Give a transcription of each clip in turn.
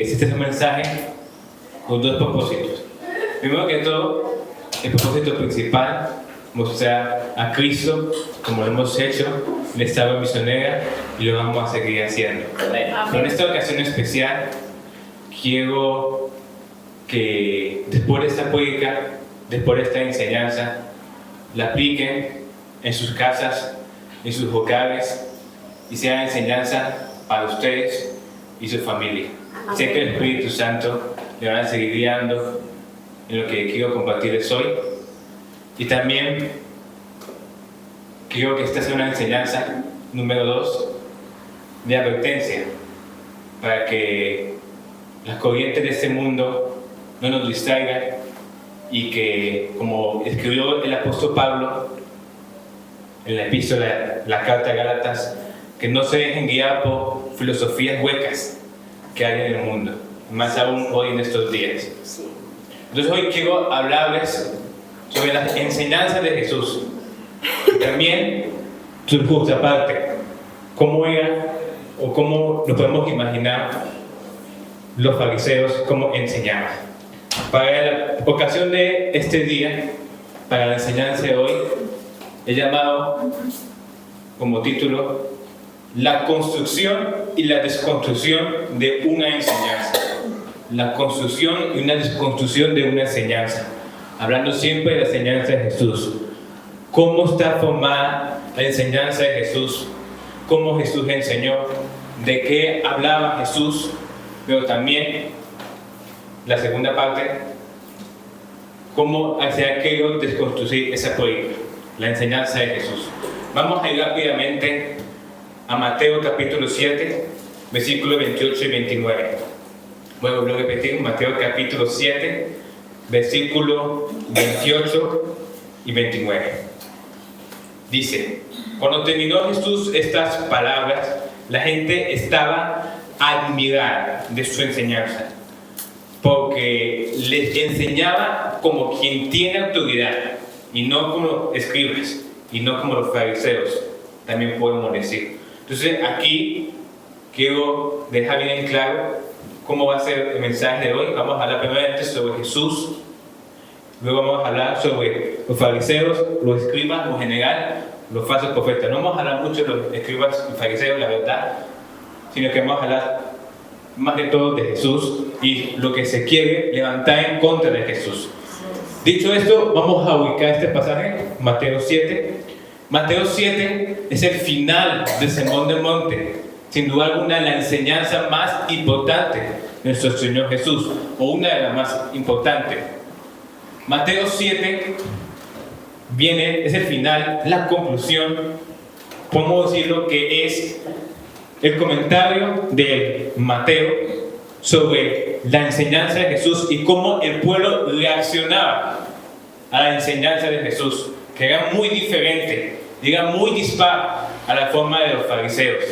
Este es un mensaje con dos propósitos. Primero que todo, el propósito principal, mostrar a Cristo como lo hemos hecho en esta obra misionera y lo vamos a seguir haciendo. Pero en esta ocasión especial, quiero que después de esta prédica, después de esta enseñanza, la apliquen en sus casas, en sus hogares y sea enseñanza para ustedes y su familia. Sé que el Espíritu Santo le van a seguir guiando en lo que quiero compartirles hoy. Y también quiero que esta sea una enseñanza, número 2, de advertencia, para que las corrientes de este mundo no nos distraigan y que, como escribió el apóstol Pablo en la epístola, la carta a Gálatas, que no se dejen guiar por filosofías huecas que hay en el mundo, más aún hoy en estos días. Entonces hoy quiero hablarles sobre las enseñanzas de Jesús y también su contraparte, cómo era o cómo lo podemos imaginar los fariseos, cómo enseñaban. Para la ocasión de este día, para la enseñanza de hoy, he llamado como título la construcción y la desconstrucción de una enseñanza. La construcción y una desconstrucción de una enseñanza. Hablando siempre de la enseñanza de Jesús. ¿Cómo está formada la enseñanza de Jesús? ¿Cómo Jesús enseñó? ¿De qué hablaba Jesús? Pero también, la segunda parte, ¿cómo se ha querido desconstruir esa política? La enseñanza de Jesús. Vamos a ir rápidamente a Mateo capítulo 7, versículos 28 y 29. Voy a repetir, Mateo capítulo 7, versículos 28 y 29. Dice: cuando terminó Jesús estas palabras, la gente estaba admirada de su enseñanza, porque les enseñaba como quien tiene autoridad, y no como escribas, y no como los fariseos, también podemos decir. Entonces aquí quiero dejar bien en claro cómo va a ser el mensaje de hoy. Vamos a hablar primeramente sobre Jesús, luego vamos a hablar sobre los fariseos, los escribas en general, los falsos profetas. No vamos a hablar mucho de los escribas y fariseos, la verdad, sino que vamos a hablar más de todo de Jesús y lo que se quiere levantar en contra de Jesús. Dicho esto, vamos a ubicar este pasaje, Mateo 7. Mateo 7 es el final del Sermón del Monte, sin duda alguna la enseñanza más importante de nuestro Señor Jesús, o una de las más importantes. Mateo 7 es el final, la conclusión, podemos decirlo que es el comentario de Mateo sobre la enseñanza de Jesús y cómo el pueblo reaccionaba a la enseñanza de Jesús, que era muy diferente, era muy dispar a la forma de los fariseos.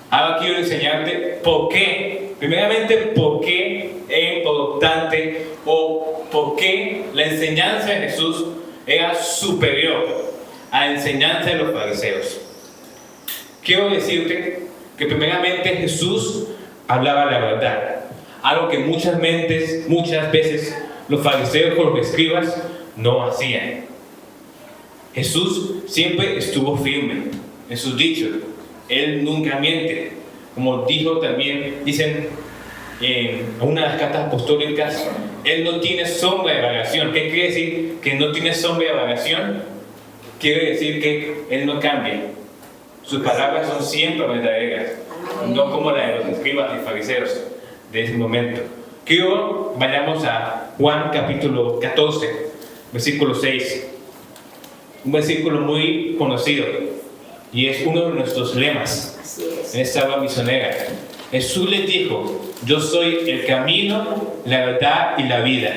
Ahora quiero enseñarte por qué, primeramente por qué es importante o por qué la enseñanza de Jesús era superior a la enseñanza de los fariseos. Quiero decirte que primeramente Jesús hablaba la verdad, algo que muchas veces los fariseos o los escribas no hacían. Jesús siempre estuvo firme en sus dichos. Él nunca miente. Como dijo también, dicen en una de las cartas apostólicas, Él no tiene sombra de variación. ¿Qué quiere decir que no tiene sombra de variación? Quiere decir que Él no cambia. Sus palabras son siempre verdaderas, no como la de los escribas y fariseos de ese momento. Quiero vayamos a Juan capítulo 14, versículo 6. Un versículo muy conocido y es uno de nuestros lemas en esta obra misionera. Jesús les dijo: yo soy el camino, la verdad y la vida.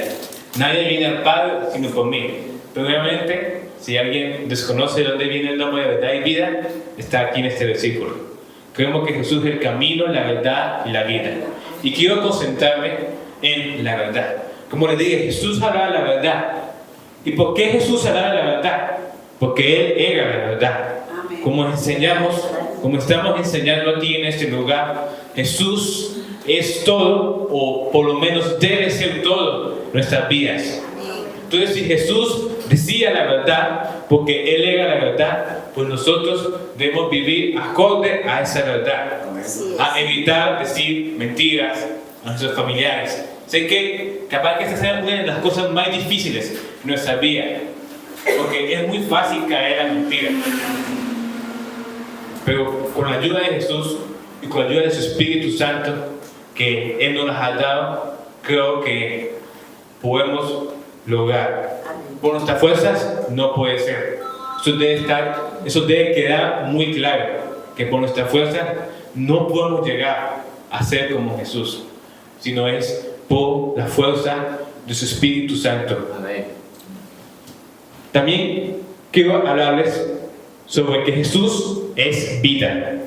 Nadie viene al Padre sino por mí. Pero obviamente, si alguien desconoce de dónde viene el nombre de verdad y vida, está aquí en este versículo. Creemos que Jesús es el camino, la verdad y la vida. Y quiero concentrarme en la verdad. Como les dije, Jesús hablaba la verdad. ¿Y por qué Jesús hablaba la verdad? Porque Él era la verdad. Como enseñamos, como estamos enseñando aquí en este lugar, Jesús es todo, o por lo menos debe ser todo, nuestras vidas. Entonces, si Jesús decía la verdad, porque Él era la verdad, pues nosotros debemos vivir acorde a esa verdad, a evitar decir mentiras a nuestros familiares. Sé que capaz que esta sea una de las cosas más difíciles en nuestra vida, porque es muy fácil caer a la mentira. Pero con la ayuda de Jesús y con la ayuda de su Espíritu Santo, que Él nos ha dado, creo que podemos lograr. Por nuestras fuerzas no puede ser. Eso debe quedar muy claro, que por nuestras fuerzas no podemos llegar a ser como Jesús, sino es por la fuerza de su Espíritu Santo. Amén. También quiero hablarles sobre que Jesús es vida.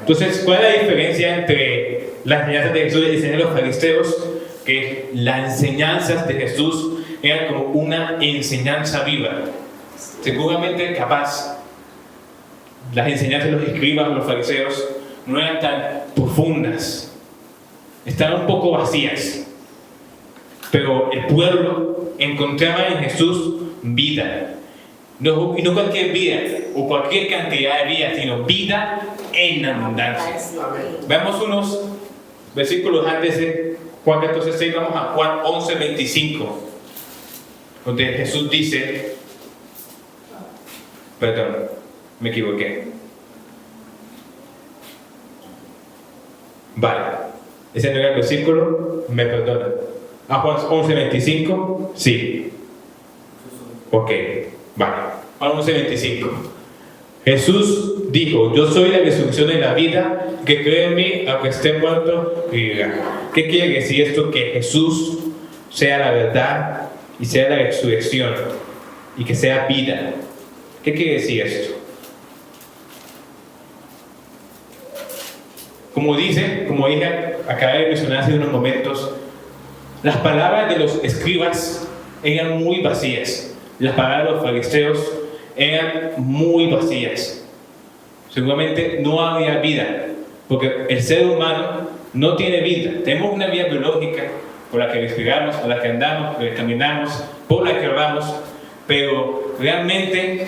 Entonces, ¿cuál es la diferencia entre las enseñanzas de Jesús y las enseñanzas de los fariseos? Que las enseñanzas de Jesús eran como una enseñanza viva. Seguramente, capaz, las enseñanzas de los escribas, los fariseos, no eran tan profundas, estaban un poco vacías, pero el pueblo encontraba en Jesús vida. No, y no cualquier vida o cualquier cantidad de vida, sino vida en abundancia. Veamos unos versículos antes de Juan 14:6, vamos a Juan 11:25, donde Jesús dice, perdón, me equivoqué. Vale, ese no era el versículo, me perdonan. ¿A Juan 11:25? Sí. Ok, vale. Juan 11:25. Jesús dijo: yo soy la resurrección de la vida, que cree en mí, aunque esté muerto, vivirá. ¿Qué quiere decir esto? Que Jesús sea la verdad y sea la resurrección y que sea vida. ¿Qué quiere decir esto? Como dije, acabé de mencionar hace unos momentos, las palabras de los escribas eran muy vacías. Las palabras de los fariseos eran muy vacías. Seguramente no había vida, porque el ser humano no tiene vida. Tenemos una vida biológica por la que respiramos, por la que andamos, por la que caminamos, por la que hablamos, pero realmente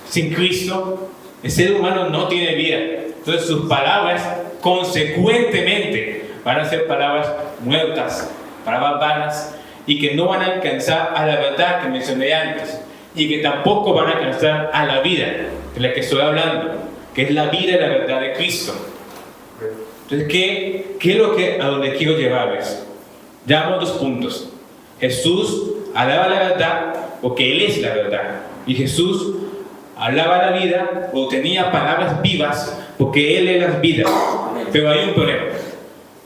sin Cristo el ser humano no tiene vida. Entonces sus palabras consecuentemente van a ser palabras muertas, palabras vanas, y que no van a alcanzar a la verdad que mencioné antes, y que tampoco van a alcanzar a la vida de la que estoy hablando, que es la vida y la verdad de Cristo. Entonces, ¿qué es lo que a donde quiero llevarles? Llamo 2 puntos. Jesús hablaba la verdad porque Él es la verdad, y Jesús hablaba la vida o tenía palabras vivas porque Él era vida. Pero hay un problema,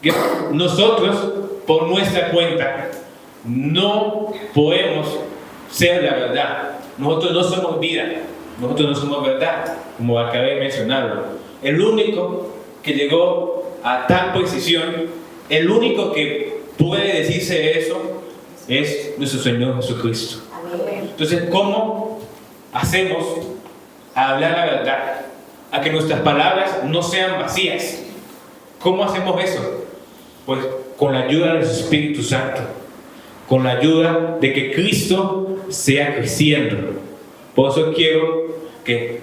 que nosotros por nuestra cuenta no podemos ser la verdad. Nosotros no somos vida, nosotros no somos verdad, como acabé de mencionarlo. El único que llegó a tal precisión, el único que puede decirse eso, es nuestro Señor Jesucristo. Entonces, ¿cómo hacemos a hablar la verdad? A que nuestras palabras no sean vacías. ¿Cómo hacemos eso? Pues con la ayuda del Espíritu Santo, con la ayuda de que Cristo sea creciendo. Por eso quiero que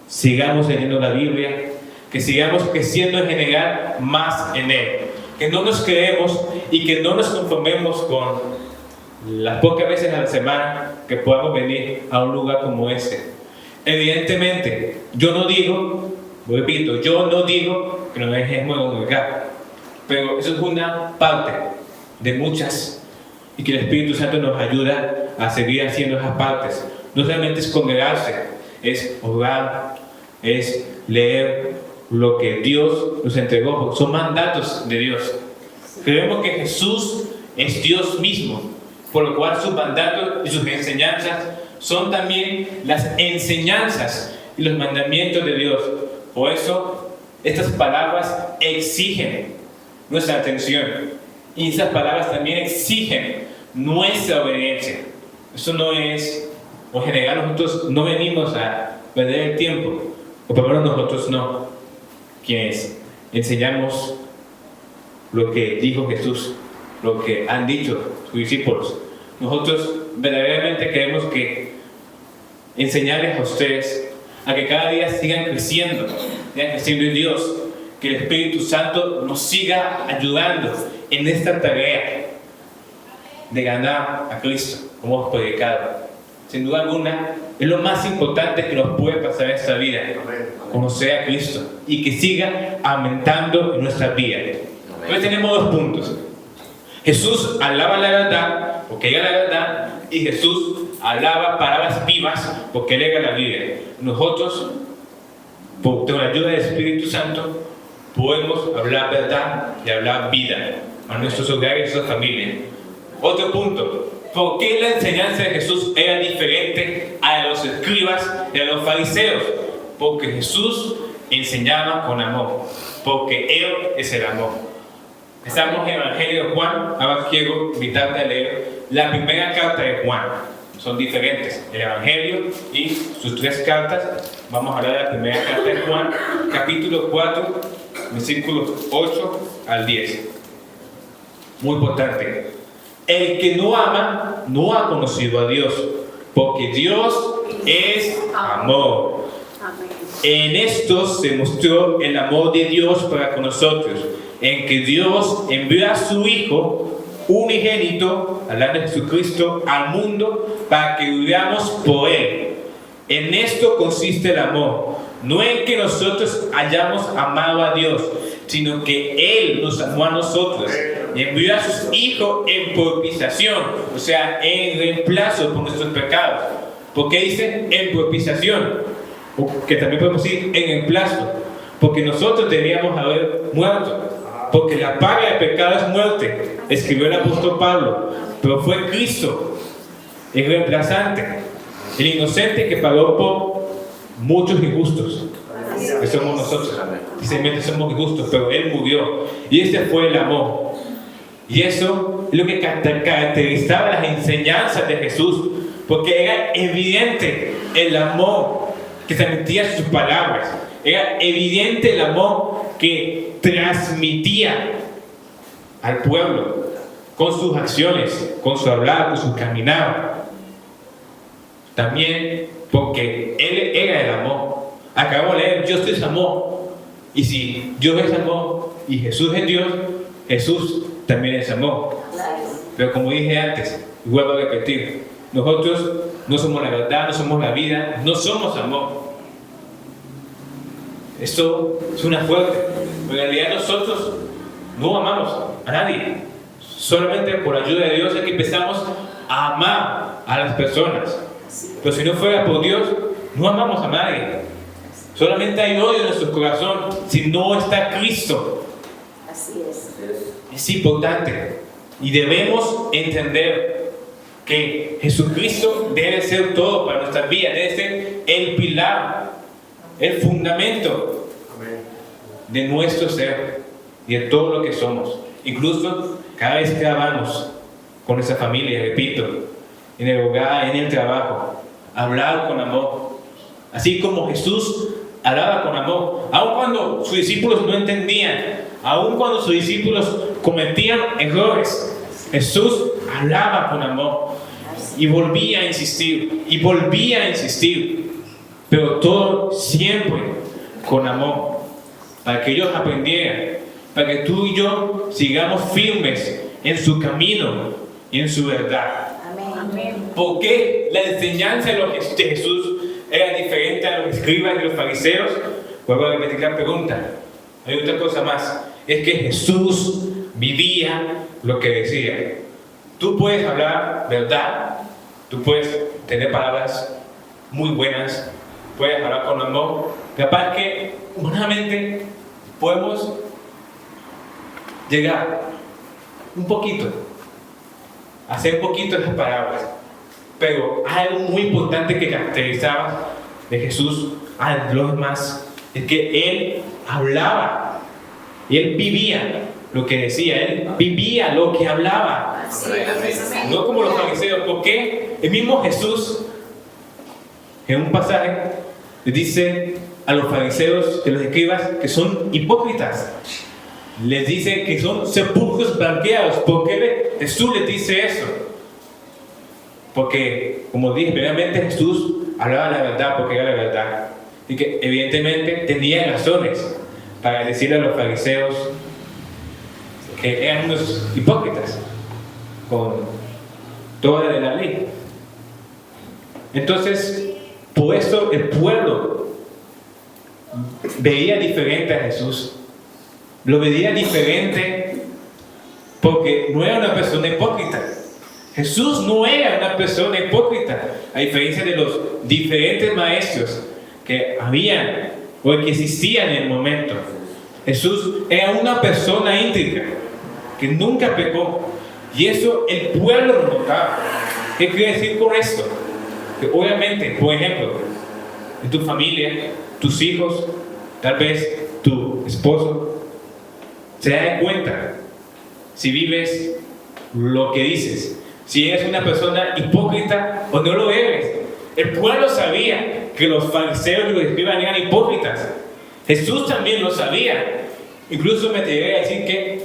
sigamos leyendo la Biblia, que sigamos creciendo en general más en Él, que no nos creemos y que no nos conformemos con las pocas veces a la semana que podamos venir a un lugar como este. Evidentemente, yo no digo que nos dejemos de congregar, pero eso es una parte de muchas, y que el Espíritu Santo nos ayuda a seguir haciendo esas partes. No solamente es congregarse, es orar, es leer lo que Dios nos entregó, porque son mandatos de Dios. Creemos que Jesús es Dios mismo, por lo cual sus mandatos y sus enseñanzas son también las enseñanzas y los mandamientos de Dios. Por eso estas palabras exigen nuestra atención, y esas palabras también exigen nuestra obediencia. Eso no es, o en general nosotros no venimos a perder el tiempo, o por lo menos nosotros no, quienes enseñamos lo que dijo Jesús, lo que han dicho sus discípulos. Nosotros verdaderamente queremos que enseñarles a ustedes a que cada día sigan creciendo en Dios, que el Espíritu Santo nos siga ayudando en esta tarea de ganar a Cristo, como hemos predicado. Sin duda alguna, es lo más importante que nos puede pasar en esta vida, conocer a Cristo y que siga aumentando en nuestra vida. Entonces tenemos dos puntos. Jesús hablaba la verdad, porque era la verdad, y Jesús hablaba palabras vivas, porque Él era la vida. Nosotros, con la ayuda del Espíritu Santo, podemos hablar verdad y hablar vida a nuestros hogares y a nuestra familia. Otro punto. ¿Por qué la enseñanza de Jesús era diferente a los escribas y a los fariseos? Porque Jesús enseñaba con amor, porque Él es el amor. Estamos en el Evangelio de Juan. Ahora quiero invitarte a leer la primera carta de Juan. Son diferentes, el Evangelio y sus tres cartas. Vamos a hablar de la primera carta de Juan, capítulo 4, versículos 8 al 10. Muy importante. El que no ama no ha conocido a Dios, porque Dios es amor. En esto se mostró el amor de Dios para con nosotros, en que Dios envió a su Hijo unigénito, hablando de Jesucristo, al mundo para que vivamos por Él. En esto consiste el amor, no en que nosotros hayamos amado a Dios, sino que Él nos amó a nosotros y envió a su Hijo en propiciación, o sea, en reemplazo por nuestros pecados. ¿Por qué dice en propiciación? O que también podemos decir en reemplazo, porque nosotros debíamos haber muerto, porque la paga de pecado es muerte, escribió el apóstol Pablo, pero fue Cristo el reemplazante, el inocente que pagó por muchos injustos, que somos nosotros. Simplemente somos injustos, pero Él murió, y ese fue el amor. Y eso es lo que caracterizaba las enseñanzas de Jesús, porque era evidente el amor que transmitía sus palabras, era evidente el amor que transmitía al pueblo con sus acciones, con su hablar, con su caminar. También porque Él era el amor. Acabamos de leer, Dios es amor. Y si Dios es amor y Jesús es Dios, Jesús también es amor. Pero como dije antes, y vuelvo a repetir, nosotros no somos la verdad, no somos la vida, no somos amor. Esto suena fuerte, pero en realidad nosotros no amamos a nadie. Solamente por ayuda de Dios es que empezamos a amar a las personas. Pero si no fuera por Dios, no amamos a nadie. Solamente hay odio en nuestro corazón si no está Cristo. Así es. Es importante y debemos entender que Jesucristo debe ser todo para nuestras vidas, debe ser el pilar, el fundamento de nuestro ser y de todo lo que somos. Incluso cada vez que hablamos con nuestra familia, repito, en el hogar, en el trabajo, hablar con amor, así como Jesús hablaba con amor, aun cuando sus discípulos no entendían, aun cuando sus discípulos cometían errores, Jesús hablaba con amor y volvía a insistir y volvía a insistir, pero todo siempre con amor, para que ellos aprendieran, para que tú y yo sigamos firmes en su camino y en su verdad. Amén. ¿Por qué la enseñanza de Jesús era diferente a los escribas y los fariseos? Vuelvo a repetir la pregunta. Hay otra cosa más, es que Jesús vivía lo que decía. Tú puedes hablar verdad, tú puedes tener palabras muy buenas, puedes hablar con amor. Capaz que humanamente podemos llegar un poquito, hacer poquito las palabras, pero algo muy importante que caracterizaba de Jesús a los demás es que Él hablaba y Él vivía lo que decía, Él vivía lo que hablaba. No como los fariseos, porque el mismo Jesús en un pasaje le dice a los fariseos, a los escribas, que son hipócritas. les dice que son sepulcros blanqueados. ¿Por qué Jesús les dice eso? Porque, como dije, primeramente Jesús hablaba la verdad porque era la verdad. Y que evidentemente tenía razones para decirle a los fariseos que eran unos hipócritas con toda la de la ley. Entonces, por eso el pueblo veía diferente a Jesús. Lo veía diferente porque no era una persona hipócrita. Jesús no era una persona hipócrita, a diferencia de los diferentes maestros que habían o que existían en el momento. Jesús era una persona íntegra que nunca pecó, y eso el pueblo lo notaba. ¿Qué quiere decir con esto? Que obviamente, por ejemplo, en tu familia, tus hijos, tal vez tu esposo, se da cuenta si vives lo que dices, si eres una persona hipócrita o no lo eres. El pueblo sabía que los fariseos y los escribas eran hipócritas. Jesús también lo sabía. Incluso me atrevería a decir que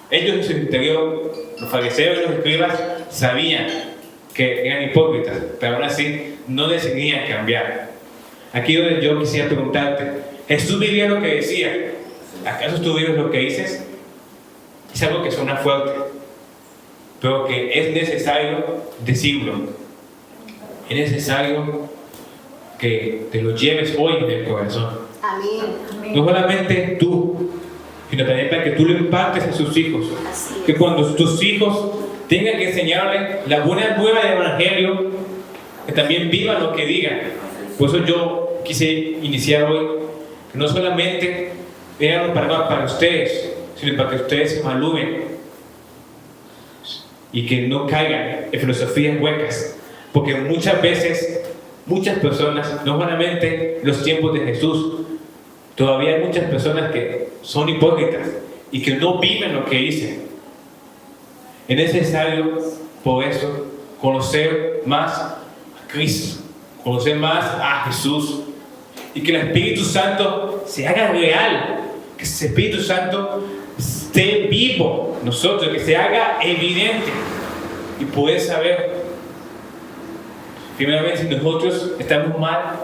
ellos en su interior, los fariseos y los escribas, sabían que eran hipócritas, pero aún así no decidían cambiar. Aquí es donde yo quisiera preguntarte, ¿Jesús vivía lo que decía? ¿Acaso tú vives lo que dices? Es algo que suena fuerte, pero que es necesario decirlo. Es necesario que te lo lleves hoy en el corazón. Amén. No solamente tú, sino también para que tú lo impartes a sus hijos. Que cuando tus hijos tengan que enseñarle la buena nueva del Evangelio, que también vivan lo que digan. Por eso yo quise iniciar hoy, que no solamente era para ustedes, sino para que ustedes se evalúen y que no caigan en filosofías huecas. Porque muchas veces, muchas personas, no solamente en los tiempos de Jesús, todavía hay muchas personas que son hipócritas y que no viven lo que dicen. Es necesario, por eso, conocer más a Cristo, conocer más a Jesús, y que el Espíritu Santo se haga real, que ese Espíritu Santo esté vivo en nosotros, que se haga evidente y poder saber. Primeramente, si nosotros estamos mal,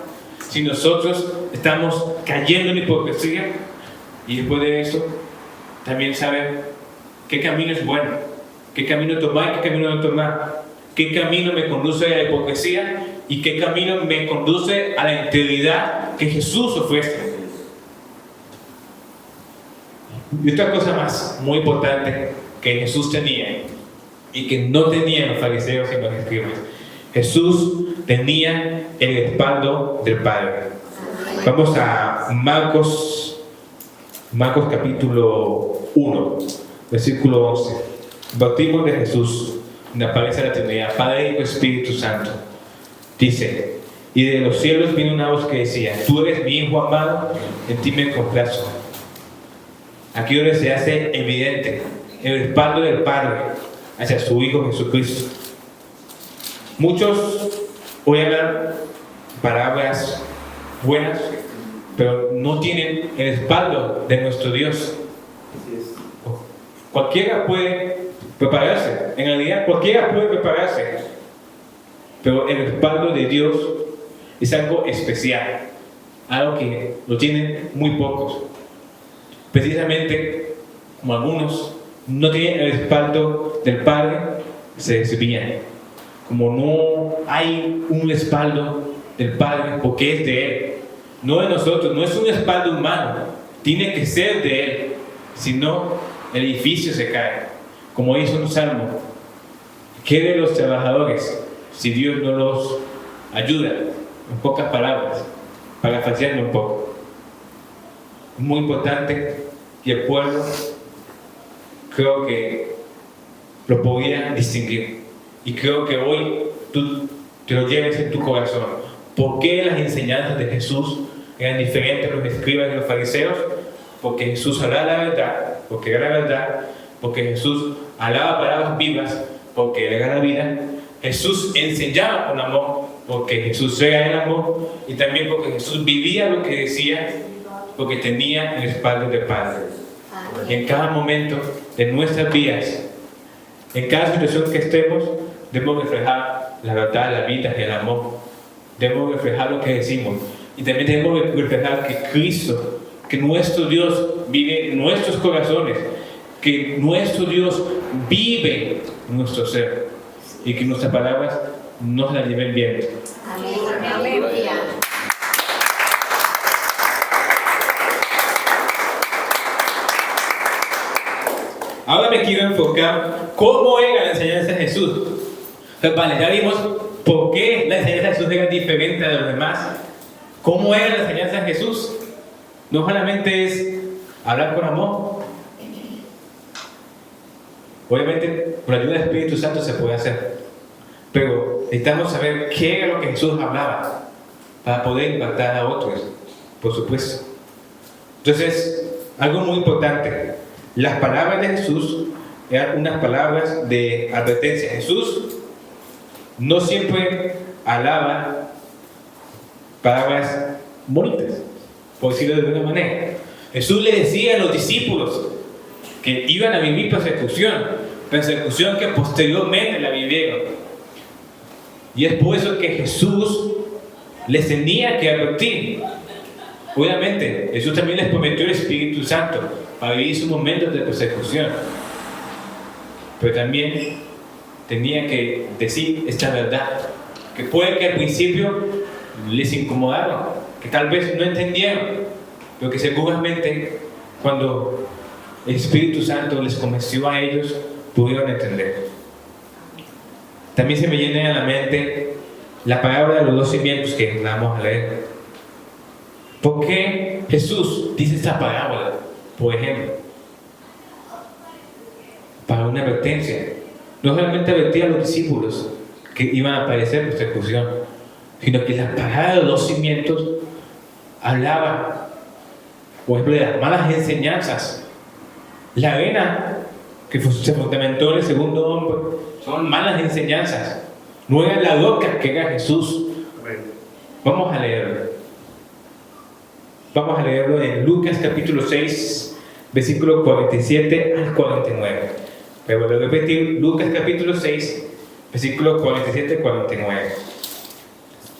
si nosotros estamos cayendo en hipocresía, y después de eso, también saber qué camino es bueno, qué camino tomar, qué camino no tomar, qué camino me conduce a la hipocresía y qué camino me conduce a la integridad que Jesús ofrece. Y otra cosa más muy importante que Jesús tenía y que no tenían los fariseos y los escribas: Jesús tenía el respaldo del Padre. Vamos a Marcos capítulo 1, versículo 11. Bautismo de Jesús, donde aparece la Trinidad, Padre, Hijo, Espíritu Santo. Dice: y de los cielos vino una voz que decía: tú eres mi Hijo amado, en ti me complazco. Aquí donde se hace evidente el respaldo del Padre hacia su Hijo Jesucristo. Muchos hoy hablan palabras buenas, pero no tienen el respaldo de nuestro Dios. Cualquiera puede prepararse, en realidad cualquiera puede prepararse, pero el respaldo de Dios es algo especial, algo que lo tienen muy pocos. Precisamente como algunos no tienen el respaldo del Padre, se desvían. Como no hay un respaldo del Padre, porque es de Él, no de nosotros, no es un respaldo humano, tiene que ser de Él, si no el edificio se cae. Como dice un salmo: ¿qué de los trabajadores si Dios no los ayuda? En pocas palabras, para parafrasearlo un poco. Es muy importante que el pueblo, creo que lo podía distinguir, y creo que hoy tú te lo lleves en tu corazón. ¿Por qué las enseñanzas de Jesús eran diferentes a los escribas y los fariseos? Porque Jesús hablaba la verdad, porque era la verdad, porque Jesús hablaba palabras vivas, porque era la vida. Jesús enseñaba con amor, porque Jesús era el amor, y también porque Jesús vivía lo que decía, porque tenía el respaldo del Padre. En cada momento de nuestras vidas, en cada situación que estemos, debemos reflejar la verdad, la vida y el amor. Debemos reflejar lo que decimos. Y también debemos reflejar que Cristo, que nuestro Dios vive en nuestros corazones, que nuestro Dios vive en nuestro ser y que nuestras palabras no se las lleven bien. Amén. Aleluya. Ahora me quiero enfocar cómo era la enseñanza de Jesús. Entonces, vale, ya vimos por qué la enseñanza de Jesús era diferente de los demás. ¿Cómo era la enseñanza de Jesús? No solamente es hablar con amor. Obviamente, por la ayuda del Espíritu Santo se puede hacer. Pero necesitamos saber qué era lo que Jesús hablaba para poder impactar a otros, por supuesto. Entonces, algo muy importante. Las palabras de Jesús eran unas palabras de advertencia. Jesús no siempre hablaba palabras bonitas, por decirlo de alguna manera. Jesús le decía a los discípulos que iban a vivir persecución que posteriormente la vivieron. Y es por eso que Jesús les tenía que advertir. Obviamente, Jesús también les prometió el Espíritu Santo para vivir sus momentos de persecución. Pero también tenía que decir esta verdad, que puede que al principio les incomodaron, que tal vez no entendieron, pero que seguramente cuando el Espíritu Santo les convenció a ellos, pudieron entender. También se me viene a la mente la palabra de los 2 cimientos que vamos a leer. ¿Por qué Jesús dice esta parábola? Por ejemplo, para una advertencia. No solamente advertía a los discípulos que iban a padecer persecución, sino que la palabra de los 2 cimientos hablaba, por ejemplo, de las malas enseñanzas. La arena que se fundamentó en el segundo hombre son malas enseñanzas. No era la roca que era Jesús. Vamos a leerlo. Vamos a leerlo en Lucas capítulo 6, versículo 47 al 49. Pero voy a repetir, Lucas capítulo 6, versículo 47 al 49.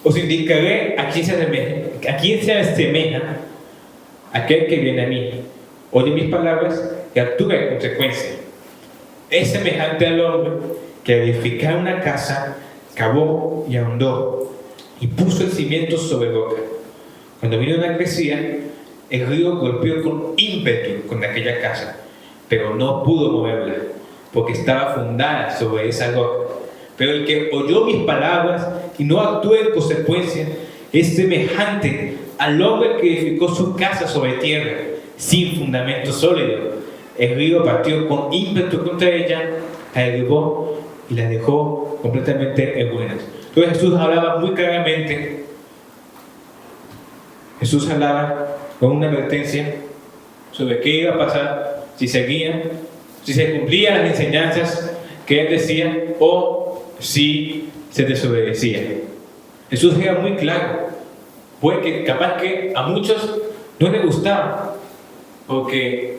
Os indicaré a quién se asemeja aquel que viene a mí. Oye mis palabras y actúa en consecuencia. Es semejante al hombre que al edificar una casa, cavó y ahondó y puso el cimiento sobre roca. Cuando vino una crecida, el río golpeó con ímpetu con aquella casa, pero no pudo moverla, porque estaba fundada sobre esa roca. Pero el que oyó mis palabras y no actuó en consecuencia, es semejante al hombre que edificó su casa sobre tierra, sin fundamento sólido. El río partió con ímpetu contra ella, la derribó y la dejó completamente en ruinas. Entonces Jesús hablaba muy claramente. Jesús hablaba con una advertencia sobre qué iba a pasar si se cumplían las enseñanzas que él decía o si se desobedecía. Jesús era muy claro, porque capaz que a muchos no les gustaba, porque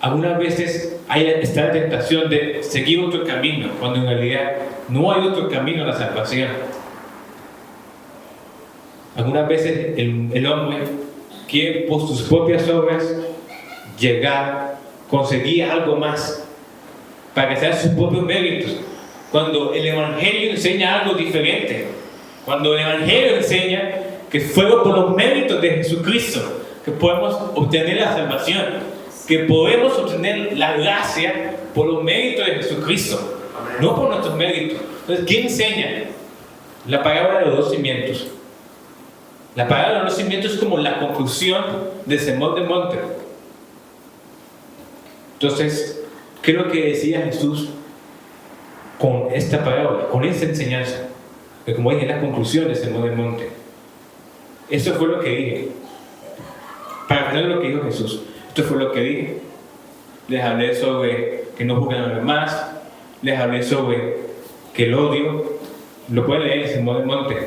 algunas veces está la tentación de seguir otro camino, cuando en realidad no hay otro camino a la salvación. Algunas veces el hombre quiere por sus propias obras llegar, conseguir algo más para que sean sus propios méritos, cuando el Evangelio enseña algo diferente. Cuando el Evangelio enseña que fue por los méritos de Jesucristo que podemos obtener la salvación, que podemos obtener la gracia por los méritos de Jesucristo, no por nuestros méritos. Entonces, ¿quién enseña? La palabra de los 2 cimientos. La palabra de los 2 cimientos es como la conclusión del sermón del monte. Entonces, ¿qué es lo que decía Jesús con esta palabra, con esta enseñanza? Que como dije, es la conclusión del sermón del monte. Eso fue lo que dije. Para aprender lo que dijo Jesús, esto fue lo que dije. Les hablé sobre que no juzguen a los demás. Les hablé sobre que el odio, lo pueden leer en el sermón del monte.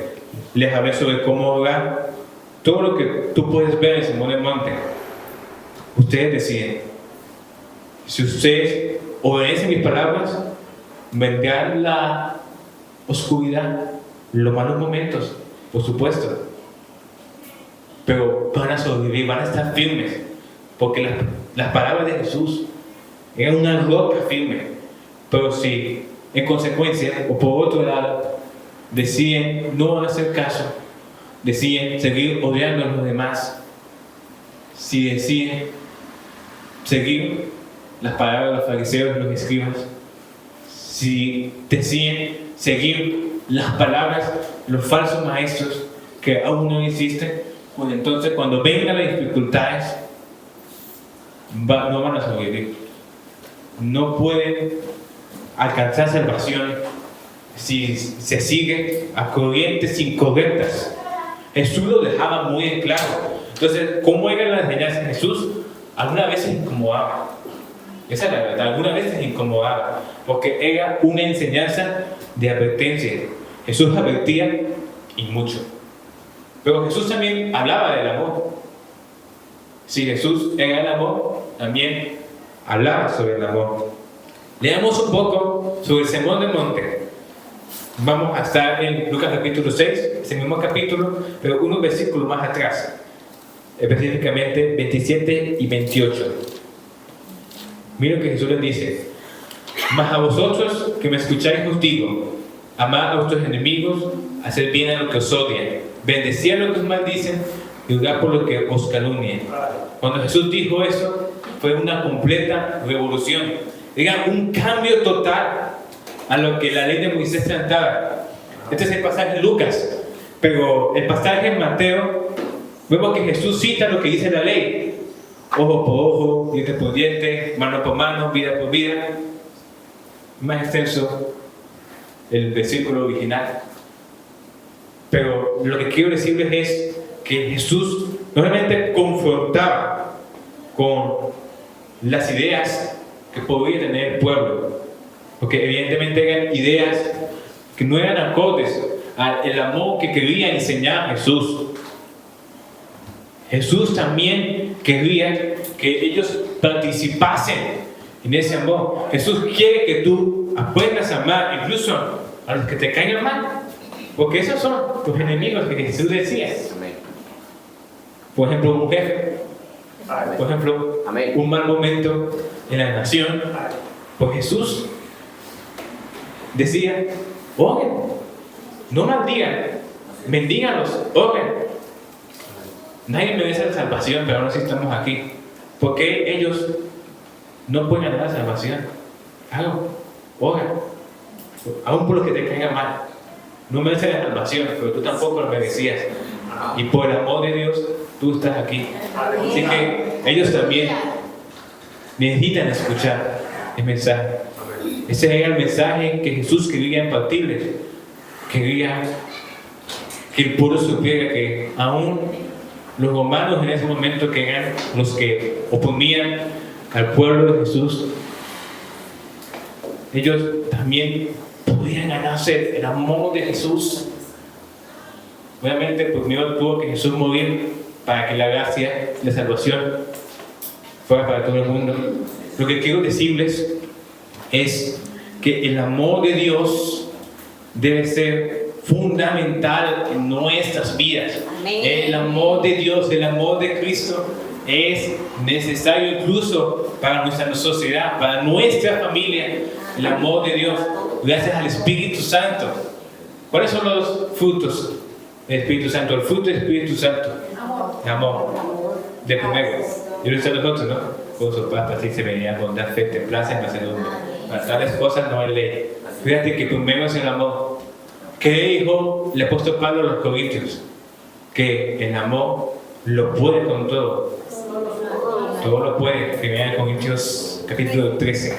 Les hablé sobre cómo orar. Todo lo que tú puedes ver en el sermón del monte, ustedes deciden. Si ustedes obedecen mis palabras, vendrán la oscuridad, los malos momentos, por supuesto. Pero van a sobrevivir, van a estar firmes. Porque las palabras de Jesús eran una roca firme. Pero si en consecuencia, o por otro lado, deciden no hacer caso, deciden seguir odiando a los demás, si deciden seguir las palabras de los fariseos y los escribas, si deciden seguir las palabras de los falsos maestros que aún no existen, pues entonces cuando vengan las dificultades, no van a sobrevivir. No pueden alcanzar salvación si se sigue a corrientes incorrectas. Jesús lo dejaba muy en claro. Entonces, ¿cómo era la enseñanza de Jesús? Algunas veces incomodaba. Esa es la verdad, algunas veces incomodaba, porque era una enseñanza de advertencia. Jesús advertía y mucho. Pero Jesús también hablaba del amor. Si Jesús era el amor, también hablaba sobre el amor. Leamos un poco sobre el Sermón del Monte. Vamos a estar en Lucas capítulo 6, ese mismo capítulo, pero unos versículos más atrás, específicamente 27 y 28. Miren que Jesús les dice: mas a vosotros que me escucháis os digo, amad a vuestros enemigos, haced bien a los que os odian, bendecid a los que os maldicen y orad por los que os calumnien. Cuando Jesús dijo eso, fue una completa revolución. Era un cambio total a lo que la ley de Moisés trataba. Este es el pasaje de Lucas, pero el pasaje en Mateo, vemos que Jesús cita lo que dice la ley: ojo por ojo, diente por diente, mano por mano, vida por vida. Más extenso el versículo original. Pero lo que quiero decirles es que Jesús no solamente confrontaba con las ideas que podía tener el pueblo, porque evidentemente eran ideas que no eran acordes al amor que quería enseñar Jesús. Jesús también quería que ellos participasen en ese amor. Jesús quiere que tú aprendas a amar incluso a los que te caen mal, porque esos son tus enemigos que Jesús decía. Por ejemplo, un jefe, por ejemplo, un mal momento en la nación, pues Jesús decía: oren, no maldigan, bendígalos, oren. Nadie merece la salvación, pero aún así estamos aquí. ¿Por qué ellos no pueden ganar la salvación? Háganlo, oren, aún por los que te caigan mal. No mereces la salvación, pero tú tampoco lo merecías. Y por el amor de Dios, tú estás aquí. Así que ellos también necesitan escuchar el mensaje. Ese era el mensaje que Jesús quería impartirles. Quería que el pueblo supiera que aún los romanos en ese momento, que eran los que oponían al pueblo de Jesús, ellos también podían ganarse el amor de Jesús. Obviamente, primero tuvo que Jesús morir para que la gracia y la salvación fuera para todo el mundo. Lo que quiero decirles es que el amor de Dios debe ser fundamental en nuestras vidas. Amén. El amor de Dios, el amor de Cristo es necesario incluso para nuestra sociedad, para nuestra familia. El amor de Dios, gracias al Espíritu Santo. ¿Cuáles son los frutos del Espíritu Santo? El fruto del Espíritu Santo: amor, de primero. Yo lo sé nosotros, ¿no? Con su paz, así se venía con dar fe, templanza y mansedumbre. Para tales cosas no hay ley. Fíjate que primero es el amor. ¿Qué dijo el apóstol Pablo a los Corintios? Que el amor lo puede con todo. Todo lo puede. 1 Corintios capítulo 13.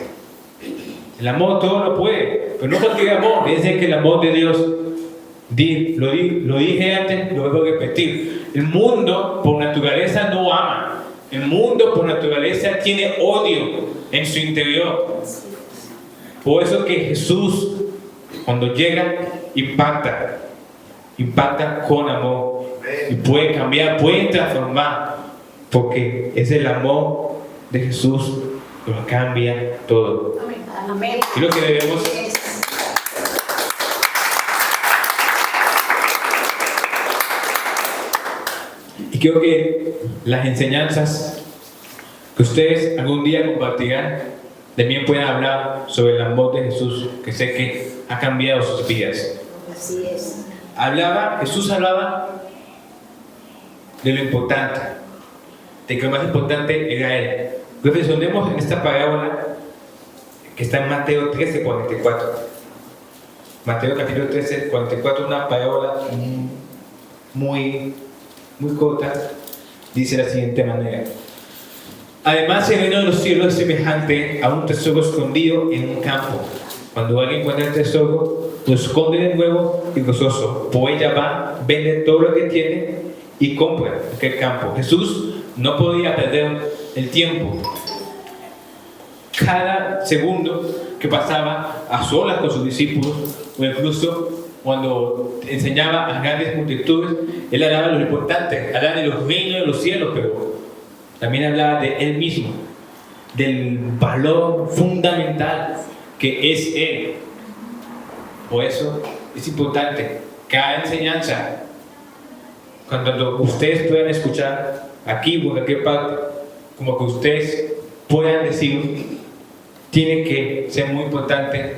El amor todo lo puede, pero no cualquier amor. Dice que el amor de Dios, lo dije antes, lo voy a repetir. El mundo por naturaleza no ama. El mundo por naturaleza tiene odio en su interior. Por eso que Jesús, cuando llega, impacta con amor y puede cambiar, puede transformar, porque es el amor de Jesús lo cambia todo. Amén. Y lo que debemos y creo que las enseñanzas que ustedes algún día compartirán también pueden hablar sobre el amor de Jesús, que sé que ha cambiado sus vidas. Así es. Jesús hablaba de lo importante, de que lo más importante era Él. Reflexionemos en esta parábola que está en Mateo 13:44. Mateo capítulo 13:44, una parábola muy corta, dice de la siguiente manera. Además, el reino de los cielos es semejante a un tesoro escondido en un campo. Cuando alguien encuentra el tesoro, lo esconde de nuevo y gozoso. Por ella va, vende todo lo que tiene y compra aquel campo. Jesús no podía perder el tiempo. Cada segundo que pasaba a solas con sus discípulos, o incluso cuando enseñaba a grandes multitudes, él hablaba de lo importante, hablaba de los reinos de los cielos, pero también hablaba de él mismo, del valor fundamental que es él. Por eso es importante cada enseñanza, cuando ustedes puedan escuchar aquí o en cualquier parte, como que ustedes puedan decir, tiene que ser muy importante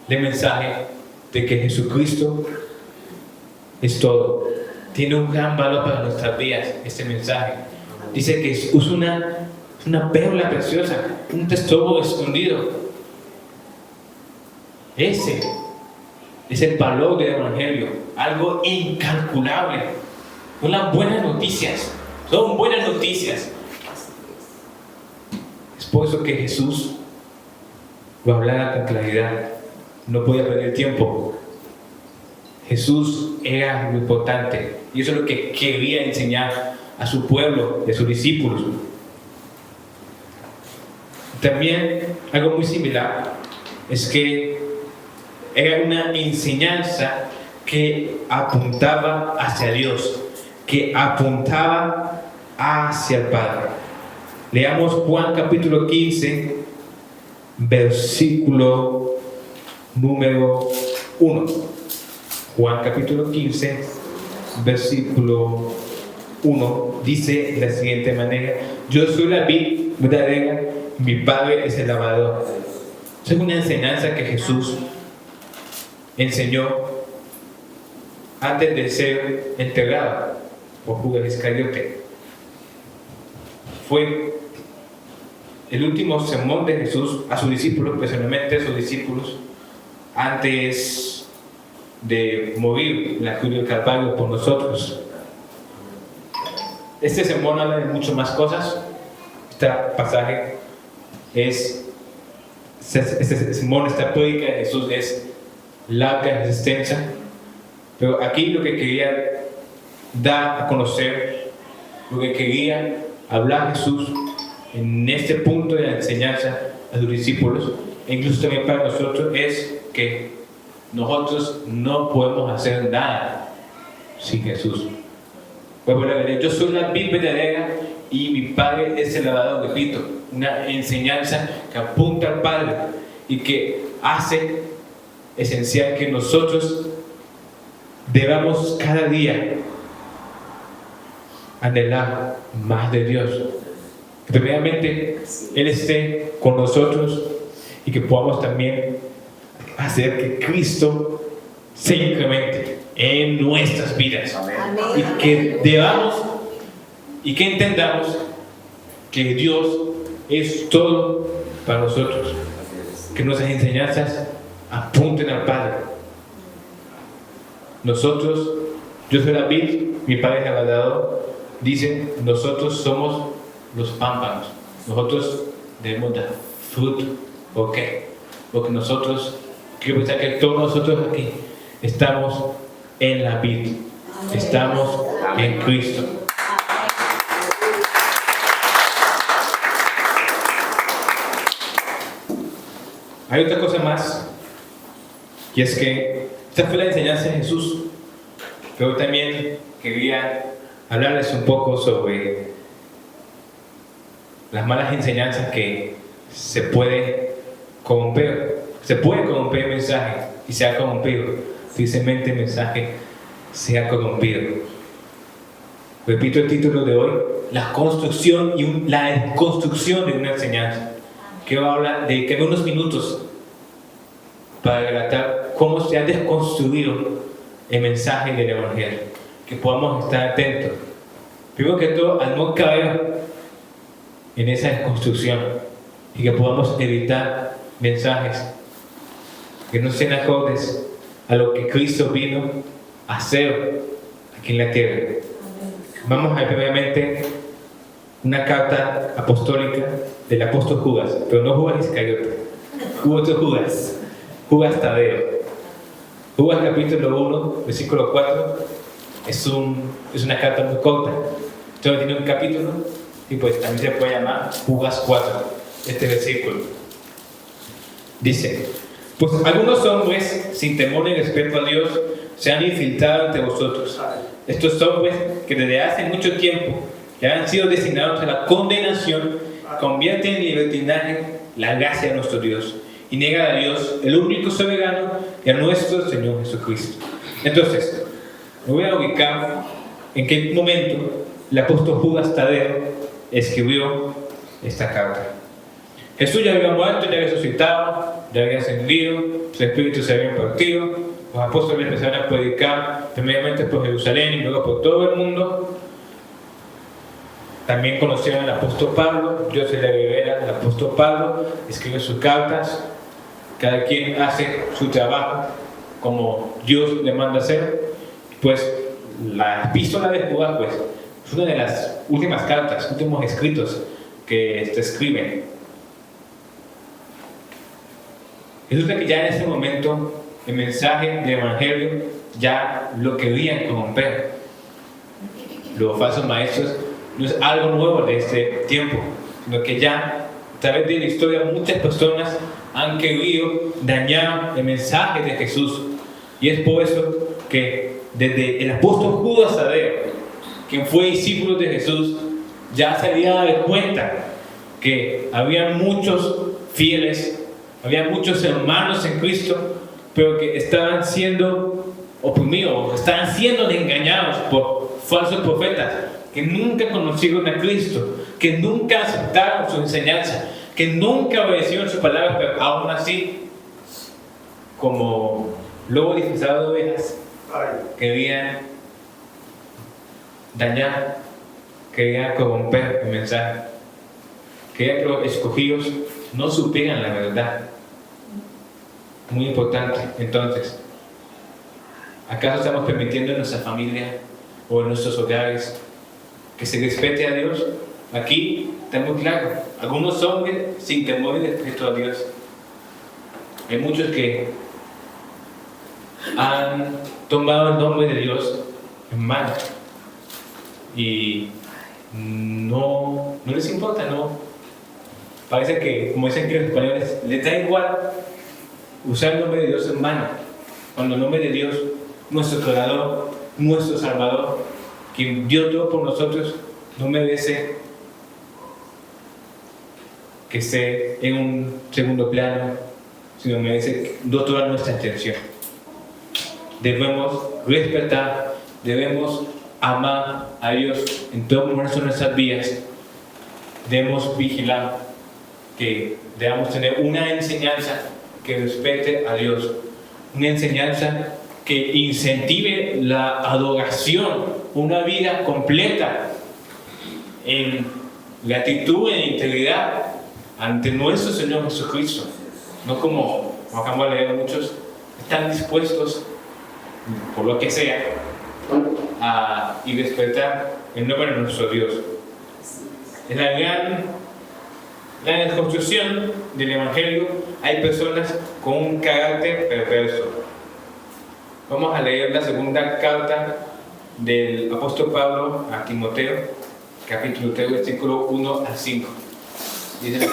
el mensaje de que Jesucristo es todo. Tiene un gran valor para nuestras vidas este mensaje. Dice que es una perla preciosa, un tesoro escondido. Ese es el valor del Evangelio, algo incalculable. Son las buenas noticias, son buenas noticias. Es por eso que Jesús lo hablaba con claridad, no podía perder tiempo. Jesús era lo importante y eso es lo que quería enseñar a su pueblo, a sus discípulos. También algo muy similar es que era una enseñanza que apuntaba hacia Dios, que apuntaba hacia el Padre. Leamos Juan capítulo 15, versículo número 1. Juan capítulo 15, versículo 1, dice de la siguiente manera: yo soy la vid verdadera, mi Padre es el labrador. Esa es una enseñanza que Jesús enseñó antes de ser entregado por Judas Iscariote. Fue el último sermón de Jesús a sus discípulos, especialmente a sus discípulos, antes de morir en la cruz del Calvario por nosotros. Este sermón habla de muchas más cosas. Este pasaje este sermón, esta prédica de Jesús es larga, es extensa, pero aquí lo que quería dar a conocer, lo que quería hablar Jesús en este punto de la enseñanza a sus discípulos, e incluso también para nosotros, es que nosotros no podemos hacer nada sin Jesús. Yo soy la vid verdadera y mi Padre es el labrador. Repito, una enseñanza que apunta al Padre y que hace esencial que nosotros debamos cada día anhelar más de Dios. Que primeramente Él esté con nosotros y que podamos también hacer que Cristo se incremente en nuestras vidas. Amén. Y que debamos y que entendamos que Dios es todo para nosotros. Que nuestras enseñanzas apunten al Padre. Nosotros, yo soy la vid, mi Padre es el labrador. Dicen, nosotros somos los pámpanos. Nosotros debemos dar fruto. ¿Por qué? Porque nosotros, quiero pensar que todos nosotros aquí estamos en la vid. Estamos en Cristo. Hay otra cosa más, y es que esta fue la enseñanza de Jesús, pero también quería hablarles un poco sobre las malas enseñanzas que se puede corromper el mensaje y se ha corrompido. Tristemente el mensaje se ha corrompido. Repito el título de hoy: la construcción y la desconstrucción de una enseñanza. Quiero hablar, dedicar unos minutos para relatar cómo se ha desconstruido el mensaje del Evangelio, que podamos estar atentos. Primero que todo, al no caer en esa desconstrucción y que podamos evitar mensajes que no sean acordes a lo que Cristo vino a hacer aquí en la tierra. Vamos a ver primeramente una carta apostólica del apóstol Judas, pero no Judas Iscariote, hubo otro Judas, Judas Tadeo. Judas capítulo 1, versículo 4, es una carta muy corta, solo tiene un capítulo y pues también se puede llamar Judas 4, este versículo. Dice: pues algunos hombres sin temor ni respeto a Dios se han infiltrado entre vosotros. Estos hombres que desde hace mucho tiempo ya han sido destinados a la condenación convierten en libertinaje la gracia de nuestro Dios y niegan a Dios, el único soberano, y a nuestro Señor Jesucristo. Entonces, me voy a ubicar en qué momento el apóstol Judas Tadeo escribió esta carta. Jesús ya había muerto, ya había resucitado, ya había ascendido, su espíritu se había impartido. Los apóstoles empezaron a predicar primeramente por Jerusalén y luego por todo el mundo. También conocieron al apóstol Pablo. Dios se le revela al apóstol Pablo, escribe sus cartas. Cada quien hace su trabajo como Dios le manda hacer. Pues la epístola de Judas pues, es una de las últimas cartas, últimos escritos que se escriben. Resulta que ya en ese momento el mensaje del Evangelio ya lo querían corromper. Los falsos maestros no es algo nuevo de este tiempo, sino que ya a través de la historia muchas personas han querido dañar el mensaje de Jesús. Y es por eso que desde el apóstol Judas Tadeo, quien fue discípulo de Jesús, ya se había dado cuenta que había muchos fieles, había muchos hermanos en Cristo, pero que estaban siendo oprimidos, estaban siendo engañados por falsos profetas que nunca conocieron a Cristo, que nunca aceptaron su enseñanza, que nunca obedecieron su palabra, pero aún así, como lobos disfrazados de ovejas, querían dañar, querían corromper el mensaje, querían que los escogidos no supieran la verdad. Muy importante. Entonces, ¿acaso estamos permitiendo en nuestra familia o en nuestros hogares que se respete a Dios? Aquí está muy claro: algunos hombres sin temor y respeto a Dios. Hay muchos que han tomado el nombre de Dios en mano y no les importa, no. Parece que, como dicen que los españoles, les da igual usar el nombre de Dios en vano, cuando el nombre de Dios, nuestro Creador, nuestro Salvador, quien dio todo por nosotros, no merece que esté en un segundo plano, sino merece toda nuestra atención. Debemos respetar, debemos amar a Dios en todo momento de nuestras vidas. Debemos vigilar que debamos tener una enseñanza que respete a Dios, una enseñanza que incentive la adoración, una vida completa en gratitud, en integridad ante nuestro Señor Jesucristo. No como acabamos de leer, muchos están dispuestos, por lo que sea, a respetar el nombre de nuestro Dios. Es la desconstrucción del Evangelio. Hay personas con un carácter perverso. Vamos a leer la segunda carta del apóstol Pablo a Timoteo, capítulo 3, versículo 1 al 5. Dice la